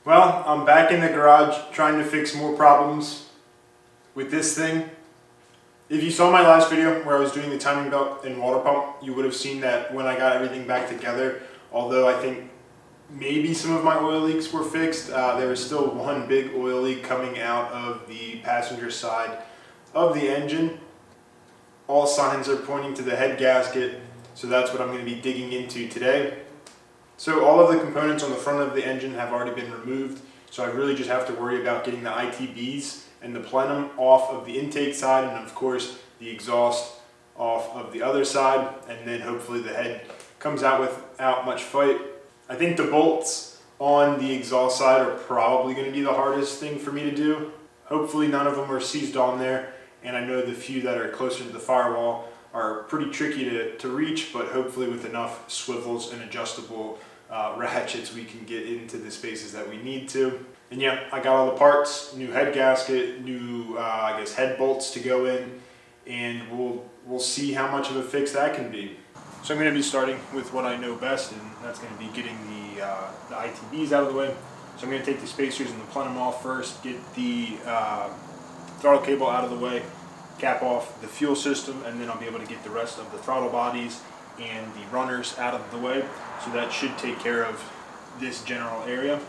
Well, I'm back in the garage trying to fix more problems with this thing. If you saw my last video where I was doing the timing belt and water pump, you would have seen that when I got everything back together, although I think maybe some of my oil leaks were fixed, there was still one big oil leak coming out of the passenger side of the engine. All signs are pointing to the head gasket, so that's what I'm going to be digging into today. So all of the components on the front of the engine have already been removed, so I really just have to worry about getting the ITBs and the plenum off of the intake side, and of course the exhaust off of the other side, and then hopefully the head comes out without much fight. I think the bolts on the exhaust side are probably going to be the hardest thing for me to do. Hopefully none of them are seized on there, and I know the few that are closer to the firewall are pretty tricky to reach, but hopefully with enough swivels and adjustable ratchets we can get into the spaces that we need to. And yeah, I got all the parts, new head gasket, new I guess head bolts to go in, and we'll see how much of a fix that can be. So I'm going to be starting with what I know best, and that's going to be getting the ITBs out of the way. So I'm going to take the spacers and the plenum off first, get the throttle cable out of the way, cap off the fuel system, and then I'll be able to get the rest of the throttle bodies and the runners out of the way. So that should take care of this general area.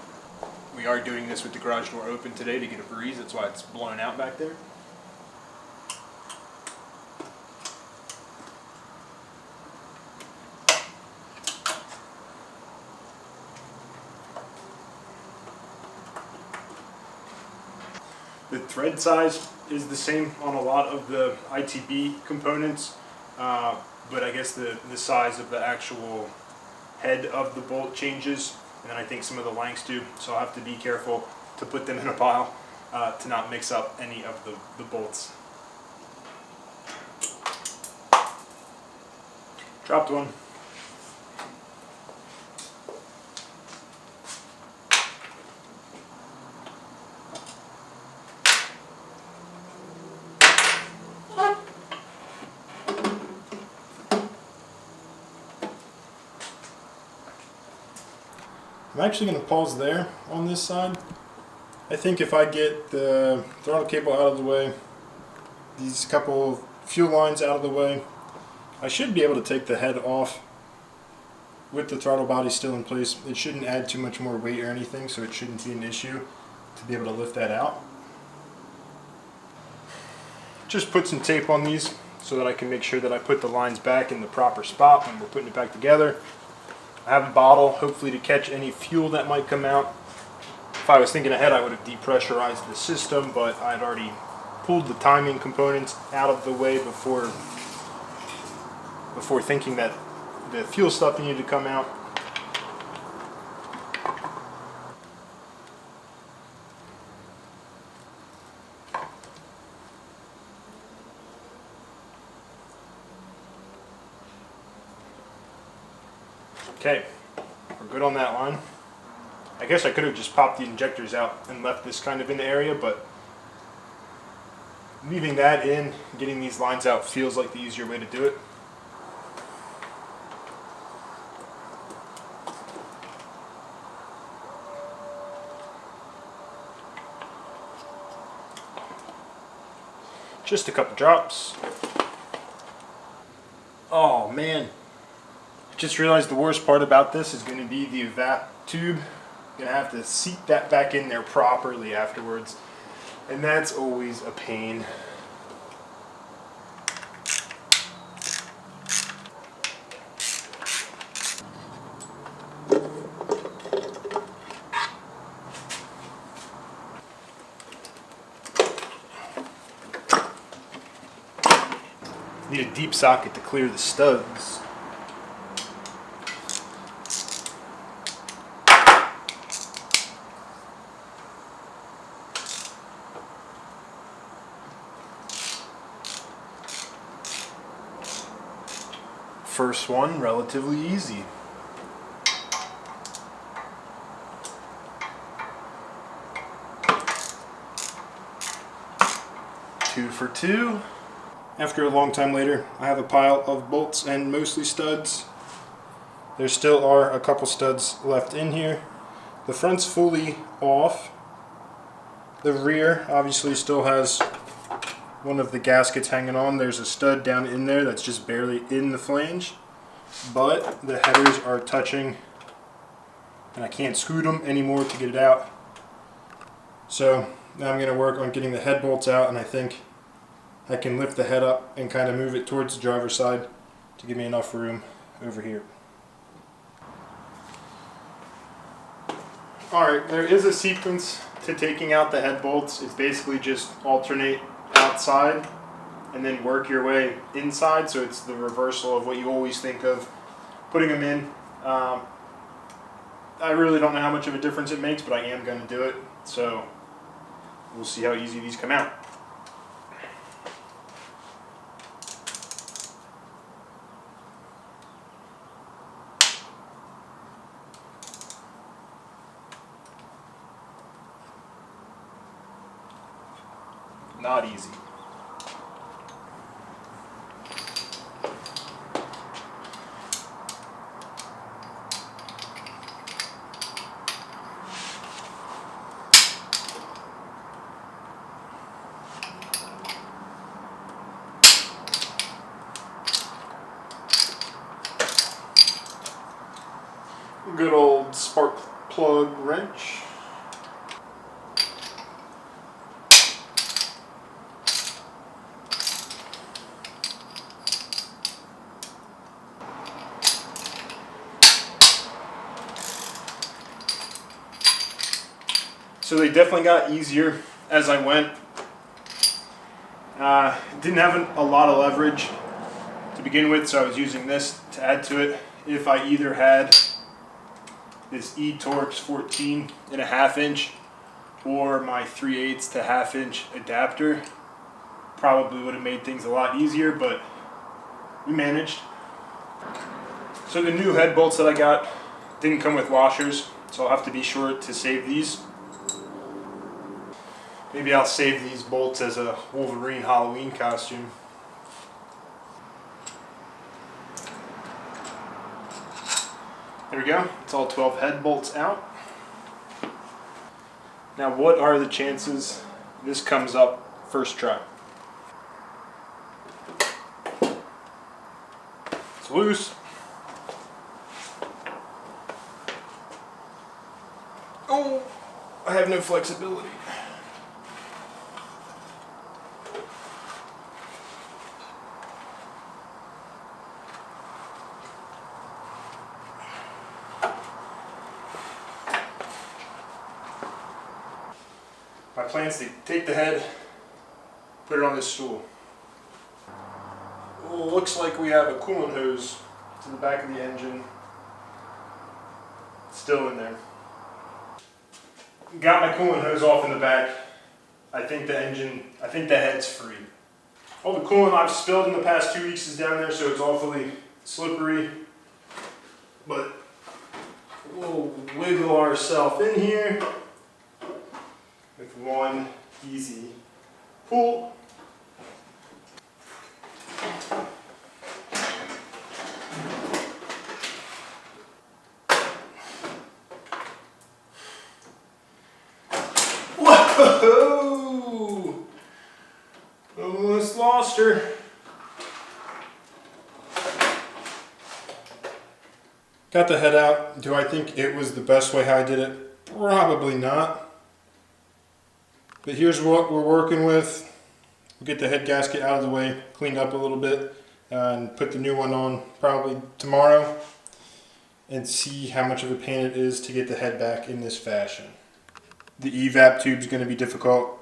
We are doing this with the garage door open today to get a breeze, that's why it's blowing out back there. The thread size is the same on a lot of the ITB components, but I guess the size of the actual head of the bolt changes, and then I think some of the lengths do, so I'll have to be careful to put them in a pile to not mix up any of the bolts. Dropped one. I'm actually going to pause there on this side. I think if I get the throttle cable out of the way, these couple fuel lines out of the way, I should be able to take the head off with the throttle body still in place. It shouldn't add too much more weight or anything, so it shouldn't be an issue to be able to lift that out. Just put some tape on these so that I can make sure that I put the lines back in the proper spot when we're putting it back together. I have a bottle, hopefully to catch any fuel that might come out. If I was thinking ahead, I would have depressurized the system, but I'd already pulled the timing components out of the way before thinking that the fuel stuff needed to come out. Okay, we're good on that line. I guess I could have just popped the injectors out and left this kind of in the area, but leaving that in, getting these lines out feels like the easier way to do it. Just a couple drops. Oh man. Just realized the worst part about this is going to be the evap tube. I'm going to have to seat that back in there properly afterwards, and that's always a pain. Need a deep socket to clear the studs. First one, relatively easy. Two for two. After a long time later, I have a pile of bolts and mostly studs. There still are a couple studs left in here. The front's fully off. The rear obviously still has one of the gaskets hanging on. There's a stud down in there that's just barely in the flange, but the headers are touching and I can't scoot them anymore to get it out. So now I'm going to work on getting the head bolts out, and I think I can lift the head up and kind of move it towards the driver's side to give me enough room over here. Alright, there is a sequence to taking out the head bolts. It's basically just alternate outside and then work your way inside, so it's the reversal of what you always think of putting them in. I really don't know how much of a difference it makes, but I am going to do it, so we'll see how easy these come out. Not easy. Good old spark plug wrench. So they definitely got easier as I went. Didn't have a lot of leverage to begin with, so I was using this to add to it. If I either had this E30 14.5 inch or my 3/8 to 1/2 inch adapter, probably would have made things a lot easier, but we managed. So the new head bolts that I got didn't come with washers, so I'll have to be sure to save these. Maybe I'll save these bolts as a Wolverine Halloween costume. There we go. It's all 12 head bolts out. Now, what are the chances this comes up first try? It's loose. Oh, I have no flexibility. My plan is to take the head, put it on this stool. Well, looks like we have a coolant hose to the back of the engine still in there. Got my coolant hose off in the back. I think the head's free. All the coolant I've spilled in the past 2 weeks is down there, so it's awfully slippery. But we'll wiggle ourselves in here with one easy pull. Whoa! Almost lost her. Got the head out. Do I think it was the best way how I did it? Probably not. But here's what we're working with. We'll get the head gasket out of the way, cleaned up a little bit, and put the new one on probably tomorrow, and see how much of a pain it is to get the head back in this fashion. The evap tube is going to be difficult.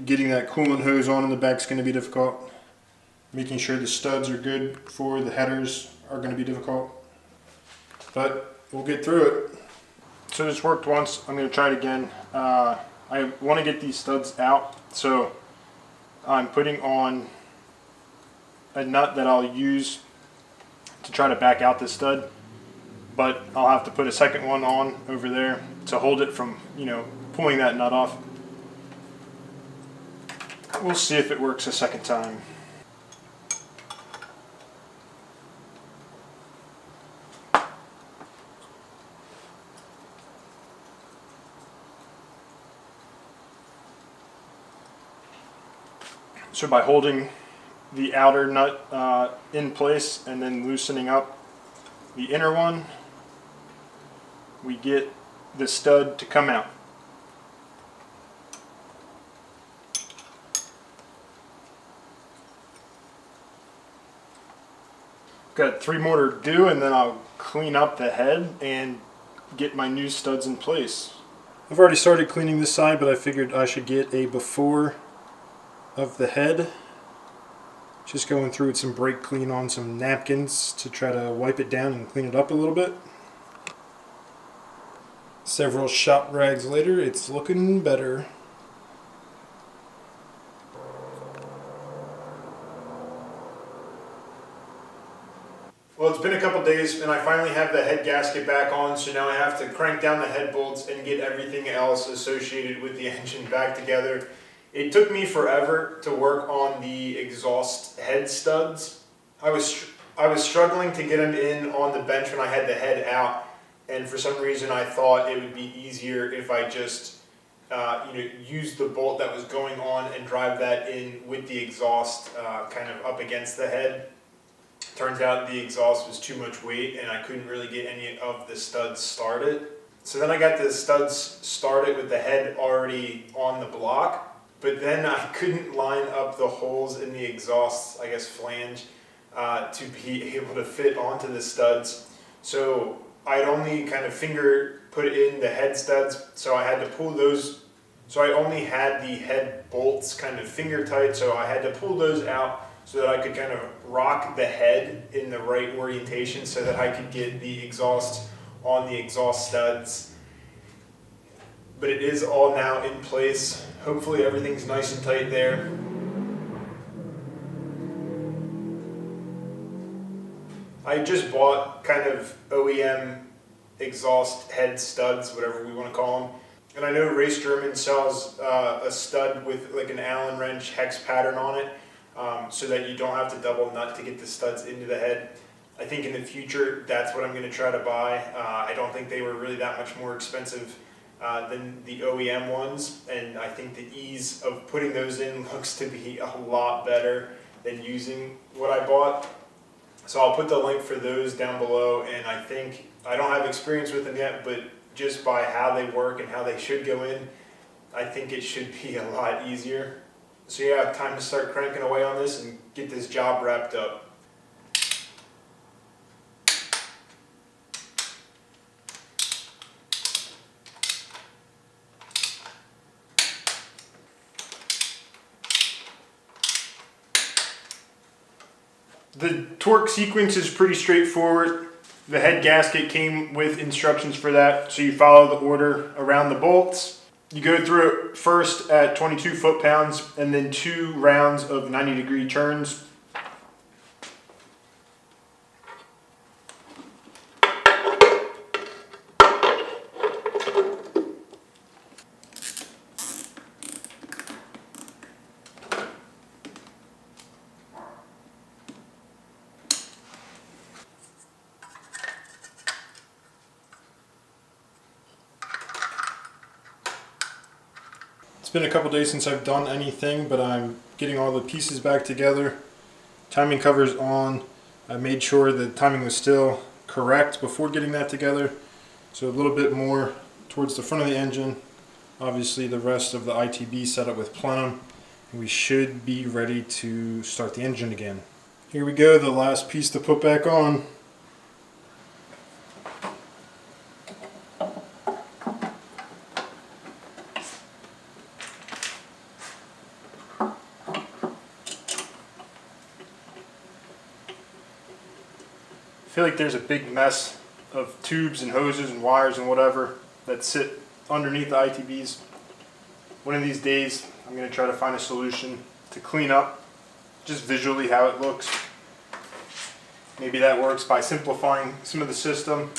Getting that coolant hose on in the back is going to be difficult. Making sure the studs are good for the headers are going to be difficult. But we'll get through it. So this worked once. I'm going to try it again. I want to get these studs out, so I'm putting on a nut that I'll use to try to back out this stud, but I'll have to put a second one on over there to hold it from, pulling that nut off. We'll see if it works a second time. So by holding the outer nut in place and then loosening up the inner one, we get the stud to come out. Got 3 more to do, and then I'll clean up the head and get my new studs in place. I've already started cleaning this side, but I figured I should get a before of the head. Just going through with some brake clean on some napkins to try to wipe it down and clean it up a little bit. Several shop rags later, it's looking better. Well, it's been a couple days and I finally have the head gasket back on, so now I have to crank down the head bolts and get everything else associated with the engine back together. It took me forever to work on the exhaust head studs. I was struggling to get them in on the bench when I had the head out, and for some reason I thought it would be easier if I just use the bolt that was going on and drive that in with the exhaust kind of up against the head. Turns out the exhaust was too much weight and I couldn't really get any of the studs started. So then I got the studs started with the head already on the block, but then I couldn't line up the holes in the exhaust, I guess flange, to be able to fit onto the studs. So I'd only kind of finger put in the head studs, so I had to pull those. So I only had the head bolts kind of finger tight, so I had to pull those out so that I could kind of rock the head in the right orientation so that I could get the exhaust on the exhaust studs. But it is all now in place. Hopefully everything's nice and tight there. I just bought kind of OEM exhaust head studs, whatever we want to call them. And I know Race German sells a stud with like an Allen wrench hex pattern on it. So that you don't have to double nut to get the studs into the head. I think in the future that's what I'm going to try to buy. I don't think they were really that much more expensive than the OEM ones, and I think the ease of putting those in looks to be a lot better than using what I bought. So I'll put the link for those down below, and I think, I don't have experience with them yet, but just by how they work and how they should go in, I think it should be a lot easier. So yeah, time to start cranking away on this and get this job wrapped up. The torque sequence is pretty straightforward. The head gasket came with instructions for that, so you follow the order around the bolts. You go through it first at 22 foot-pounds and then 2 rounds of 90-degree turns. It's been a couple days since I've done anything, but I'm getting all the pieces back together. Timing cover's on. I made sure the timing was still correct before getting that together. So a little bit more towards the front of the engine. Obviously the rest of the ITB set up with plenum. And we should be ready to start the engine again. Here we go, the last piece to put back on. I feel like there's a big mess of tubes and hoses and wires and whatever that sit underneath the ITBs. One of these days I'm going to try to find a solution to clean up just visually how it looks. Maybe that works by simplifying some of the system.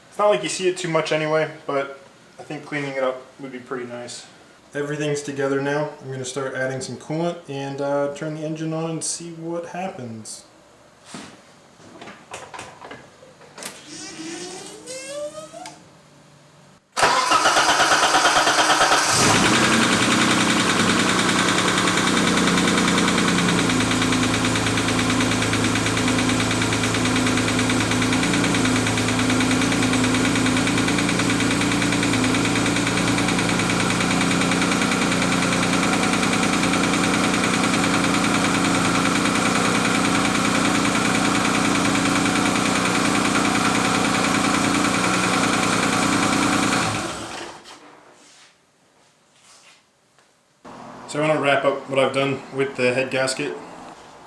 It's not like you see it too much anyway, but I think cleaning it up would be pretty nice. Everything's together now. I'm going to start adding some coolant and turn the engine on and see what happens. So I want to wrap up what I've done with the head gasket.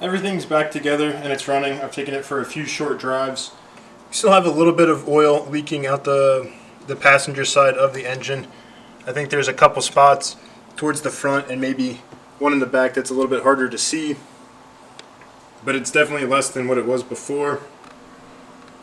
Everything's back together and it's running. I've taken it for a few short drives. We still have a little bit of oil leaking out the passenger side of the engine. I think there's a couple spots towards the front and maybe one in the back that's a little bit harder to see. But it's definitely less than what it was before.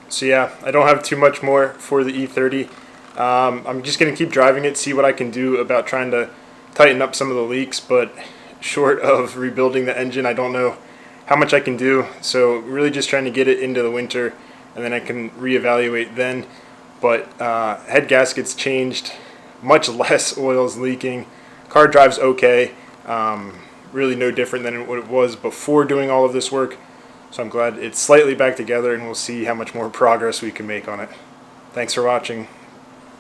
So yeah, I don't have too much more for the E30. I'm just going to keep driving it, see what I can do about trying to tighten up some of the leaks, but short of rebuilding the engine, I don't know how much I can do. So really just trying to get it into the winter, and then I can reevaluate then. But head gasket's changed, much less oil's leaking. Car drives okay, really no different than what it was before doing all of this work. So I'm glad it's slightly back together, and we'll see how much more progress we can make on it. Thanks for watching.